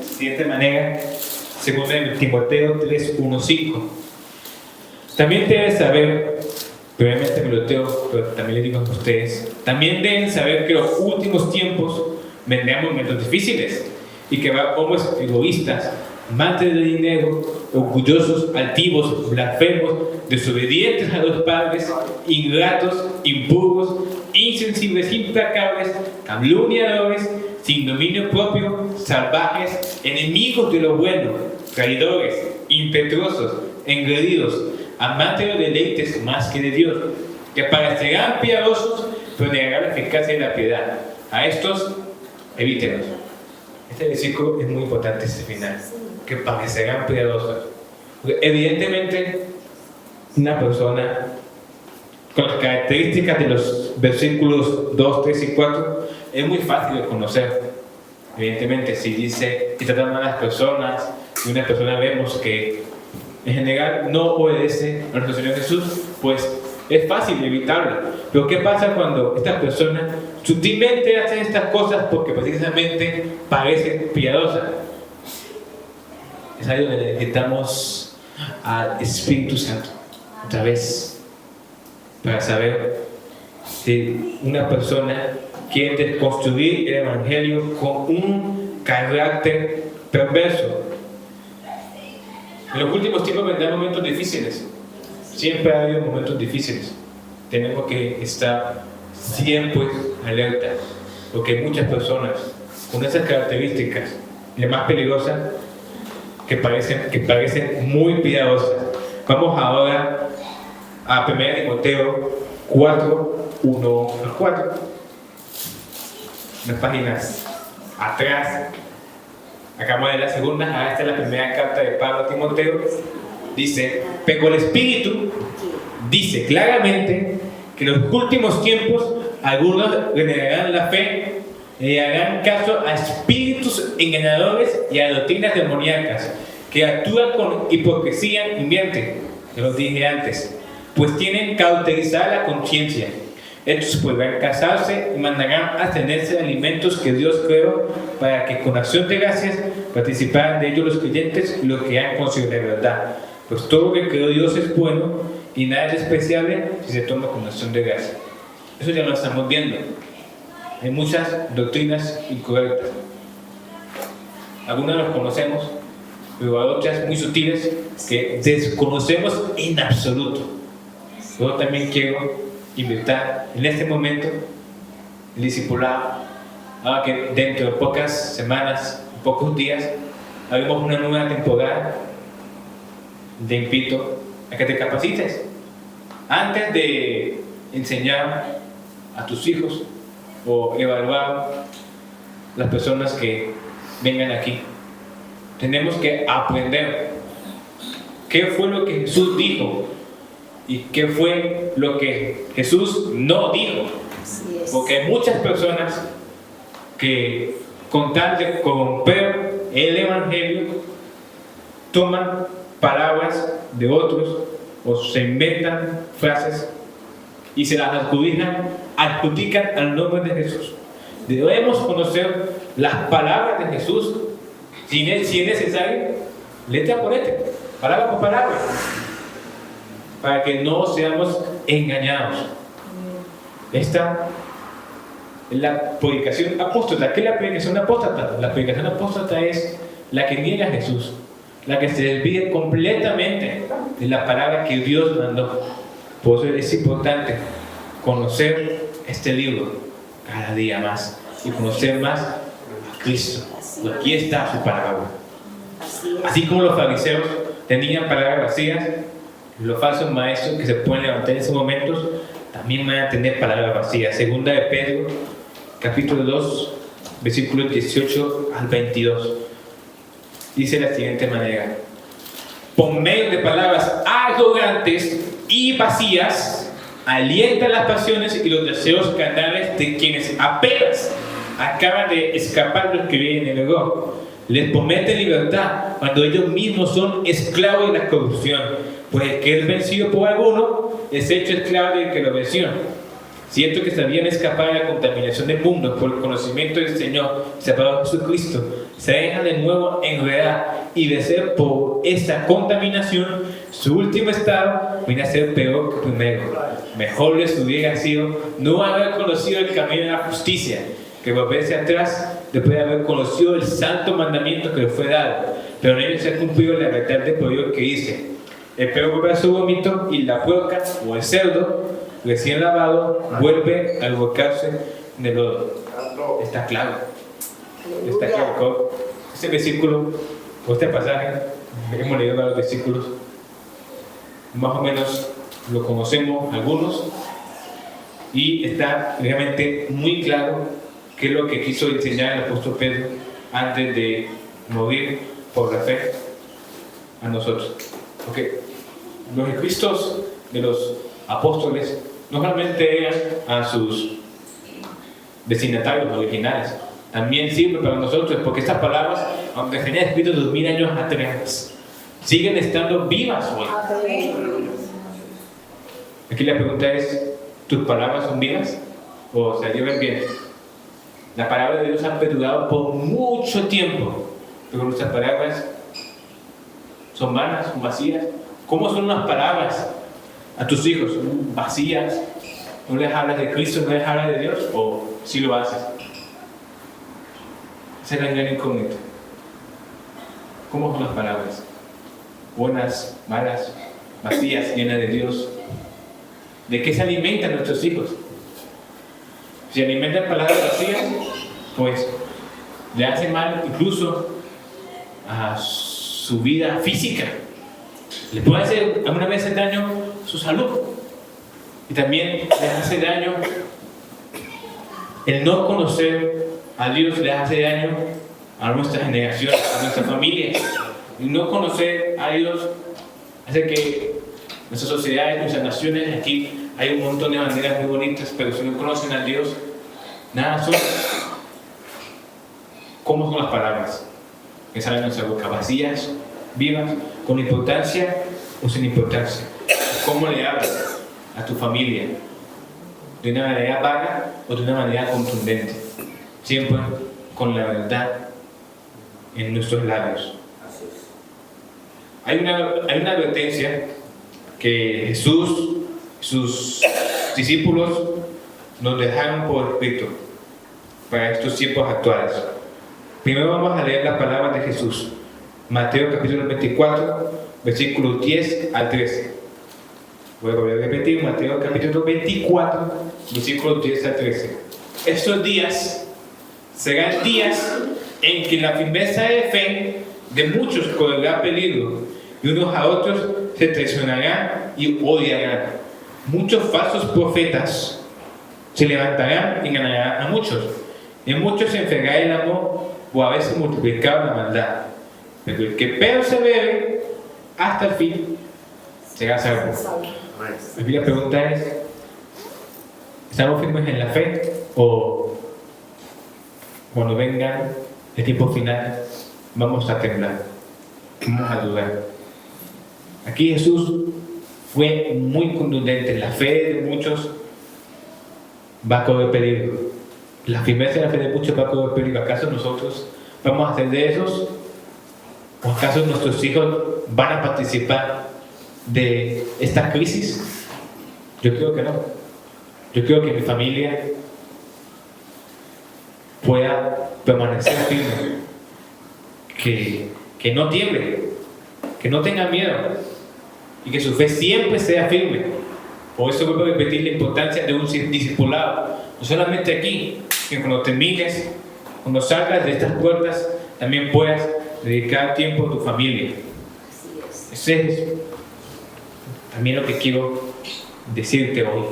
siguiente manera, según Timoteo 3, 1, 5. También debes saber, brevemente me lo leo, pero también le digo a ustedes, también deben saber que los últimos tiempos vendrán momentos difíciles y que habrá hombres egoístas, amantes del dinero, orgullosos, altivos, blasfemos, desobedientes a los padres, ingratos, impuros, insensibles, implacables, calumniadores, sin dominio propio, salvajes, enemigos de lo bueno, traidores, impetuosos, engreídos, amantes de los deleites más que de Dios, que parecerán piadosos, pero negarán la eficacia de la piedad. A estos, evítelos. Este versículo es muy importante, este final, que parecerán piadosos. Evidentemente, una persona con las características de los versículos 2, 3 y 4 es muy fácil de conocer. Evidentemente, si dice que tratan a las personas y una persona vemos que en general no obedece a la instrucción de Jesús, pues es fácil evitarlo. Pero ¿qué pasa cuando esta persona sutilmente hace estas cosas porque precisamente parece piadosa? Es ahí donde necesitamos al Espíritu Santo otra vez para saber si una persona quiere desconstruir el Evangelio con un carácter perverso. En los últimos tiempos vendrán momentos difíciles. Siempre ha habido momentos difíciles. Tenemos que estar siempre alerta, porque hay muchas personas con esas características, la más peligrosa, que parecen muy piadosas. Vamos ahora a 1 Timoteo 4, 1 al 4. Unas páginas atrás. Acabamos de la segunda, ahora esta es la primera carta de Pablo a Timoteo. Dice, pero el Espíritu dice claramente que en los últimos tiempos algunos renegarán la fe y harán caso a espíritus engañadores y a doctrinas demoníacas que actúan con hipocresía y mienten, que los dije antes, pues tienen cauterizada la conciencia. Estos podrán casarse y mandarán abstenerse de alimentos que Dios creó para que con acción de gracias participaran de ellos los creyentes y los que han conocido la verdad. Pues todo lo que creó Dios es bueno y nada es despreciable si se toma con acción de gracias. Eso ya lo estamos viendo. Hay muchas doctrinas incorrectas. Algunas las conocemos, pero hay otras muy sutiles que desconocemos en absoluto. Yo también quiero invitar en este momento el discipulado a que dentro de pocas semanas, pocos días, haremos una nueva temporada. Te invito a que te capacites antes de enseñar a tus hijos o evaluar las personas que vengan aquí. Tenemos que aprender qué fue lo que Jesús dijo y qué fue lo que Jesús no dijo. Porque hay muchas personas que con tal de corromper el Evangelio toman palabras de otros o se inventan frases y se las adjudican al nombre de Jesús. Debemos conocer las palabras de Jesús. Si es necesario, letra por letra, palabra por palabra, para que no seamos engañados. Esta es la predicación apóstata. ¿Qué es la predicación apóstata? La predicación apóstata es la que niega a Jesús, la que se desvíe completamente de la palabra que Dios mandó. Por eso es importante conocer este libro cada día más y conocer más a Cristo. Aquí está su palabra. Así como los fariseos tenían palabras vacías, los falsos maestros que se pueden levantar en esos momentos también van a tener palabras vacías. Segunda de Pedro, capítulo 2, versículos 18 al 22. Dice de la siguiente manera: por medio de palabras arrogantes y vacías, alientan las pasiones y los deseos carnales de quienes apenas acaban de escapar de los que viven en el error. Les prometen libertad cuando ellos mismos son esclavos de la corrupción, pues el que es vencido por alguno es hecho esclavo del que lo venció. Siento que sabían escapar de la contaminación del mundo por el conocimiento del Señor, separados de Jesucristo, se dejan de nuevo enredar y de ser por esta contaminación, su último estado viene a ser peor que primero. Mejor les hubiera sido no haber conocido el camino de la justicia que volverse atrás después de haber conocido el santo mandamiento que les fue dado, pero en ellos se ha cumplido la verdad del proverbio que dice: el perro vuelve a su vómito y la puerca o el cerdo recién lavado vuelve a volcarse en el lodo. Está claro. Está claro. Este versículo, o este pasaje, hemos leído varios versículos, más o menos lo conocemos algunos, y está realmente muy claro qué es lo que quiso enseñar el apóstol Pedro antes de morir por la fe a nosotros. Porque los escritos de los apóstoles no solamente eran a sus destinatarios originales, también sirve para nosotros, porque estas palabras, aunque se hayan escrito 2000 años atrás, siguen estando vivas hoy. Aquí la pregunta es: ¿tus palabras son vivas o se llevan bien? La palabra de Dios ha perdurado por mucho tiempo, pero nuestras palabras son vanas, son vacías. ¿Cómo son las palabras a tus hijos? ¿Vacías? ¿No les hablas de Cristo? ¿No les hablas de Dios? ¿O sí lo haces? Esa es la gran incógnita. ¿Cómo son las palabras? ¿Buenas, malas, vacías, llenas de Dios? ¿De qué se alimentan nuestros hijos? Si alimentan palabras vacías, pues le hacen mal incluso a su vida física. Le puede hacer alguna vez daño a su salud. Y también les hace daño el no conocer a Dios, les hace daño a nuestra generación, a nuestra familia. Y no conocer a Dios hace que nuestras sociedades, nuestras naciones, aquí hay un montón de maneras muy bonitas, pero si no conocen a Dios, nada son. ¿Cómo son las palabras que salen de nuestra boca? ¿Vacías, vivas, con importancia o sin importancia? ¿Cómo le hablas a tu familia? ¿De una manera vaga o de una manera contundente? Siempre con la verdad en nuestros labios. Hay una advertencia que Jesús, sus discípulos nos dejaron por escrito para estos tiempos actuales. Primero vamos a leer las palabras de Jesús. Mateo capítulo 24, versículos 10 al 13. Voy a repetir, Mateo capítulo 24, versículos 10 al 13. Estos días serán días en que la firmeza de fe de muchos correrá peligro, y unos a otros se traicionarán y odiarán. Muchos falsos profetas se levantarán y ganarán a muchos. En muchos se enfriará el amor, o a veces multiplicar la maldad. Pero el que persevere hasta el fin será salvo. Aquí la pregunta es: ¿estamos firmes en la fe? ¿O cuando venga el tiempo final vamos a temblar? Vamos a dudar. Aquí Jesús fue muy contundente. La fe de muchos va a correr peligro. La firmeza de la fe de muchos va a correr peligro. ¿Acaso nosotros vamos a ser de esos? ¿O acaso nuestros hijos van a participar de esta crisis? Yo creo que no. Yo creo que mi familia pueda permanecer firme, que no tiemble, que no tenga miedo y que su fe siempre sea firme. Por eso vuelvo a repetir la importancia de un discipulado, no solamente aquí, que cuando termines, cuando salgas de estas puertas, también puedas dedicar tiempo a tu familia. Ese es también lo que quiero decirte hoy.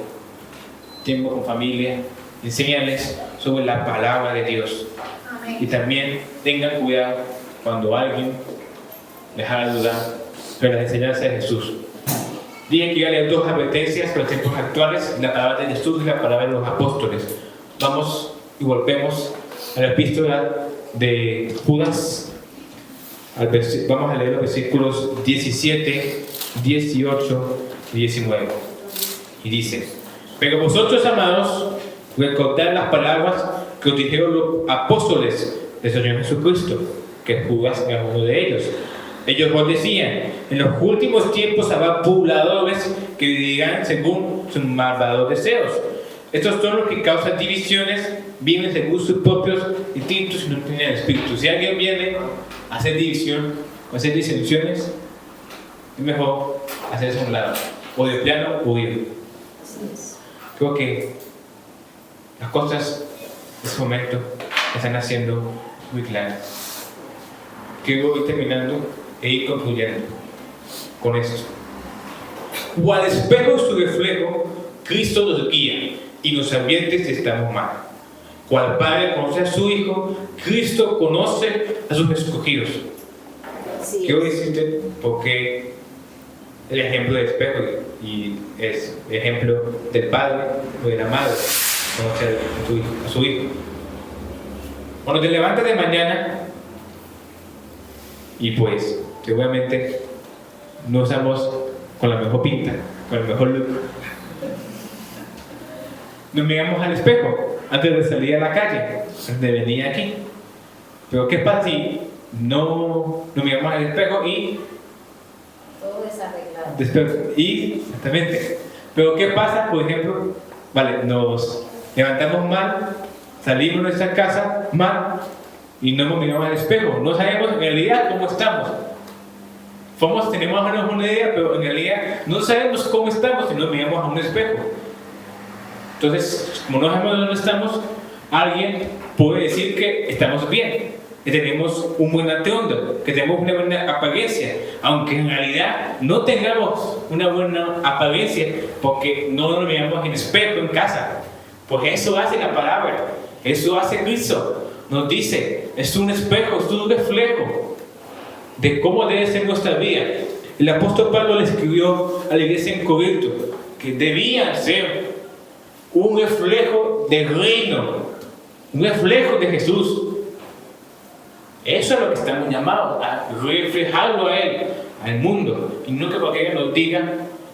Tiempo con familia, enséñales sobre la palabra de Dios. Amén. Y también tengan cuidado cuando alguien les haga dudar sobre las enseñanzas de Jesús. Dije que iba a leer dos advertencias para los tiempos actuales: la palabra de Jesús y la palabra de los apóstoles. Vamos y volvemos a la epístola de Judas. Vamos a leer los versículos 17, 18 y 19. Y dice: pero vosotros, amados, recordad las palabras que os dijeron los apóstoles del Señor Jesucristo, que Judas era uno de ellos. Ellos os decían: en los últimos tiempos habrá burladores que vivirán según sus malvados deseos. Estos son los que causan divisiones, viven según sus propios instintos y no tienen el Espíritu. Si alguien viene a hacer división o a hacer disensiones, es mejor hacerse a un lado, o de plano huir. Creo que las cosas en este momento están haciendo muy claras. Quiero ir terminando e ir concluyendo con esto. Cual espejo en su reflejo, Cristo nos guía y nos advierte si estamos mal. Cual Padre conoce a su Hijo, Cristo conoce a sus escogidos. Quiero decirte por qué el ejemplo del espejo y es el ejemplo del Padre o de la Madre conocer a su Hijo. Cuando te levantas de mañana y pues seguramente no estamos con la mejor pinta, con el mejor look, nos miramos al espejo antes de salir a la calle, antes de venir aquí. Pero ¿qué pasa si no nos miramos al espejo y todo desarreglado? Exactamente. Pero ¿qué pasa, por ejemplo? Vale, nos levantamos mal, salimos de nuestra casa mal y no nos miramos al espejo. No sabemos en realidad cómo estamos. Tenemos más o menos una idea, pero en realidad no sabemos cómo estamos si no miramos a un espejo. Entonces, como no sabemos dónde estamos, alguien puede decir que estamos bien, que tenemos un buen atuendo, que tenemos una buena apariencia, aunque en realidad no tengamos una buena apariencia porque no nos miramos en espejo en casa. Pues eso hace la palabra, eso hace Cristo. Nos dice, es un espejo, es un reflejo de cómo debe ser nuestra vida. El apóstol Pablo le escribió a la iglesia en Corinto que debían ser un reflejo del reino, un reflejo de Jesús. Eso es lo que estamos llamados, a reflejarlo a Él, al mundo, y no que cualquiera nos diga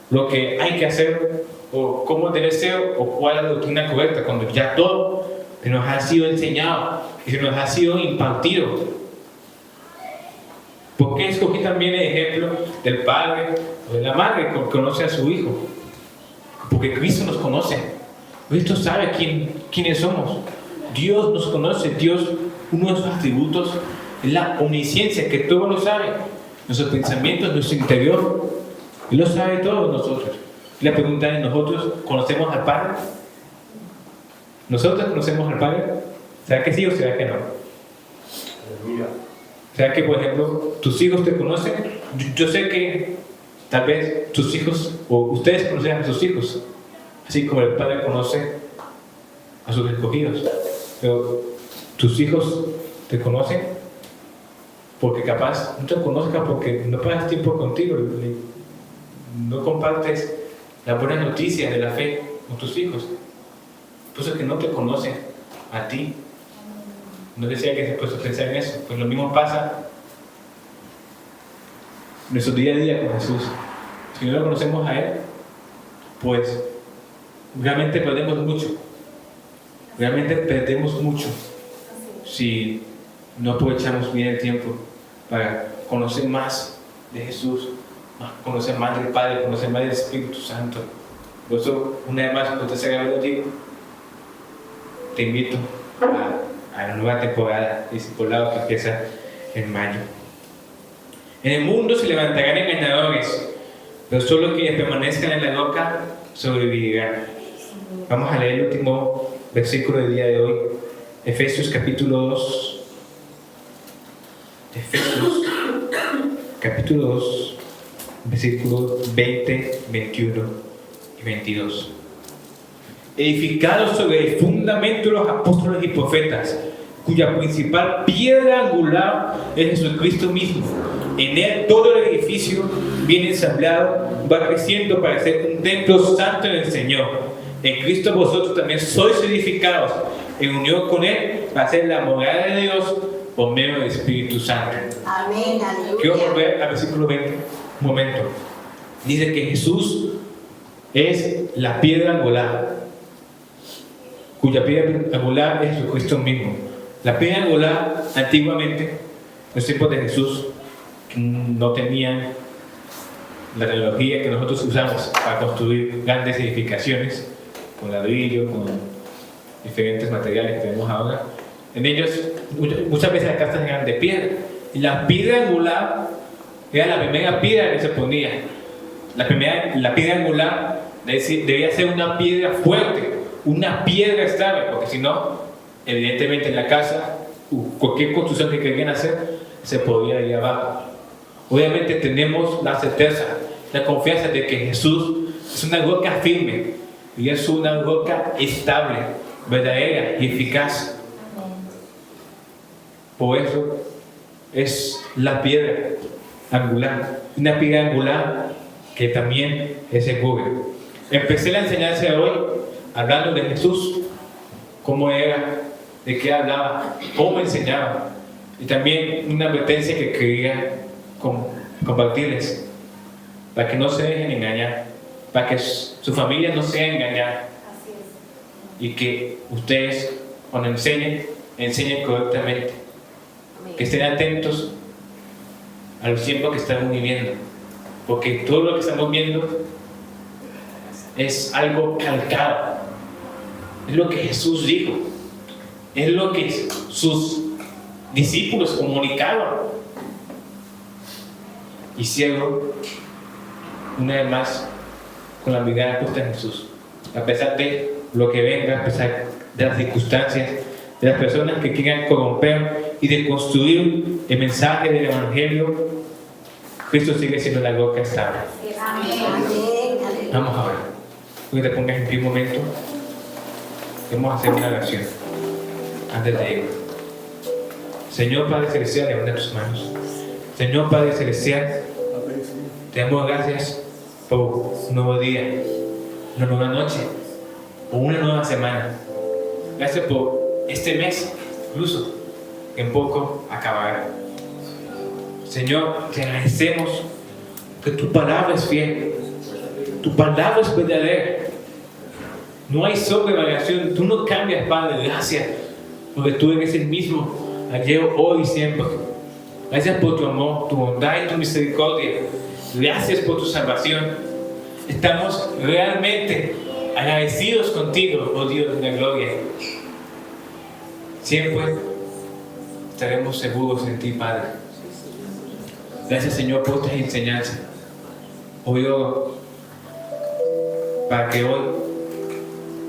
lo que hay que hacer o cómo debe ser o cuál es la doctrina correcta, cuando ya todo se nos ha sido enseñado y se nos ha sido impartido. ¿Por qué escogí también el ejemplo del padre o de la madre que conoce a su hijo? Porque Cristo nos conoce. Cristo sabe quiénes somos. Dios nos conoce. Dios, uno de sus atributos es la omnisciencia, que todo lo sabe. Nuestros pensamientos, nuestro interior. Él lo sabe todo de nosotros. Y la pregunta es, ¿nosotros conocemos al Padre? ¿Nosotros conocemos al Padre? ¿Será que sí o será que no? ¿Será que, por ejemplo, tus hijos te conocen? Yo sé que tal vez tus hijos, o ustedes conocen a sus hijos, así como el Padre conoce a sus escogidos. Pero tus hijos te conocen porque capaz no te conozcan porque no pasas tiempo contigo, no compartes las buenas noticias de la fe con tus hijos. Por eso es que no te conocen a ti. No decía que se puede pensar en eso. Pues lo mismo pasa en nuestro día a día con Jesús. Si no lo conocemos a Él, pues realmente perdemos mucho. Realmente perdemos mucho si no aprovechamos bien el tiempo para conocer más de Jesús, conocer más del Padre, conocer más del Espíritu Santo. Por eso, una vez más, por tercera vez lo digo, te invito a la nueva temporada de discipulado que empieza en mayo. En el mundo se levantarán engañadores, pero solo quienes permanezcan en la roca sobrevivirán. Vamos a leer el último versículo del día de hoy, Efesios capítulo 2. Efesios capítulo 2, versículos 20, 21 y 22. Edificados sobre el fundamento de los apóstoles y profetas, cuya principal piedra angular es Jesucristo mismo. En él todo el edificio, bien ensamblado, va creciendo para ser un templo santo en el Señor. En Cristo vosotros también sois edificados en unión con él para ser la morada de Dios por medio del Espíritu Santo. Amén, aleluya. Quiero volver al versículo 20 un momento. Dice que Jesús es la piedra angular, cuya piedra angular es Jesucristo mismo. La piedra angular, antiguamente, en los tiempos de Jesús, no tenían la tecnología que nosotros usamos para construir grandes edificaciones, con ladrillo, con diferentes materiales que tenemos ahora. En ellos, muchas veces las casas eran de piedra. Y la piedra angular era la primera piedra que se ponía. La piedra angular debía ser una piedra fuerte, una piedra estable, porque si no, evidentemente en la casa, cualquier construcción que querían hacer, se podía ir abajo. Obviamente tenemos la certeza, la confianza de que Jesús es una roca firme y es una roca estable, verdadera y eficaz. Por eso es la piedra angular, una piedra angular que también es segura. Empecé la enseñanza de hoy hablando de Jesús, cómo era, de qué hablaba, cómo enseñaba, y también una advertencia que quería compartirles, para que no se dejen engañar, para que su familia no sea engañada, y que ustedes, cuando enseñen correctamente, que estén atentos a los tiempos que estamos viviendo, porque todo lo que estamos viendo es algo calcado, es lo que Jesús dijo, es lo que sus discípulos comunicaban. Y ciego, una vez más, con la mirada puesta en Jesús, a pesar de lo que venga, a pesar de las circunstancias, de las personas que quieran corromper y de construir el mensaje del Evangelio, Cristo sigue siendo la roca estable. Vamos a ver. Voy a te pongas en pie un momento. Vamos a hacer una oración antes de ir. Señor Padre Celestial, levanta tus manos. Señor Padre Celestial, te damos gracias por un nuevo día, una nueva noche, por una nueva semana. Gracias por este mes, incluso, que en poco acabará. Señor, te agradecemos que tu palabra es fiel, tu palabra es verdadera. No hay sobrevariación, tú no cambias, Padre, gracias, porque tú eres el mismo, ayer, hoy y siempre. Gracias por tu amor, tu bondad y tu misericordia. Gracias por tu salvación. Estamos realmente agradecidos contigo, oh Dios de la gloria. Siempre estaremos seguros en ti, Padre. Gracias, Señor, por esta enseñanza. Hoy oro para que hoy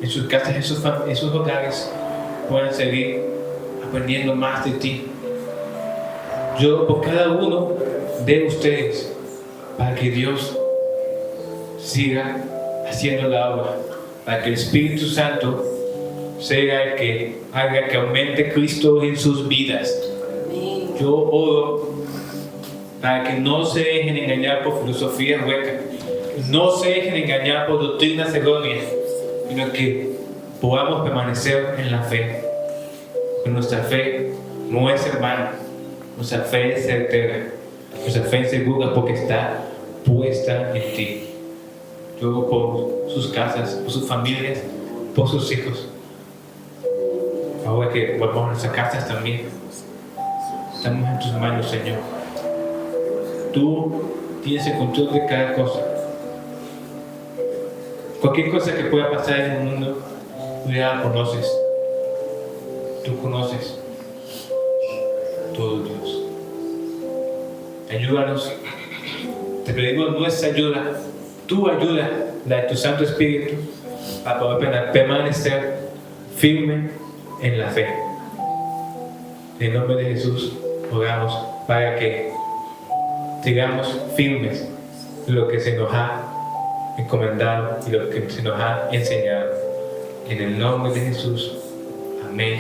en sus casas, en sus hogares, puedan seguir aprendiendo más de ti. Yo por cada uno de ustedes, para que Dios siga haciendo la obra, para que el Espíritu Santo sea el que haga que aumente Cristo en sus vidas. Yo oro para que no se dejen engañar por filosofías huecas, no se dejen engañar por doctrinas erróneas, sino que podamos permanecer en la fe. Porque nuestra fe no es hermana, nuestra fe es certera, nuestra fe es segura porque está puesta en ti. Yo por sus casas, por sus familias, por sus hijos. Ahora que volvamos a nuestras casas también, estamos en tus manos, Señor. Tú tienes el control de cada cosa. Cualquier cosa que pueda pasar en el mundo, tú ya la conoces. Tú conoces todo, Dios. Ayúdanos. Te pedimos nuestra ayuda, tu ayuda, la de tu Santo Espíritu, para poder permanecer firme en la fe. En nombre de Jesús, oramos para que sigamos firmes en lo que se nos ha encomendado y lo que se nos ha enseñado. En el nombre de Jesús. Amén.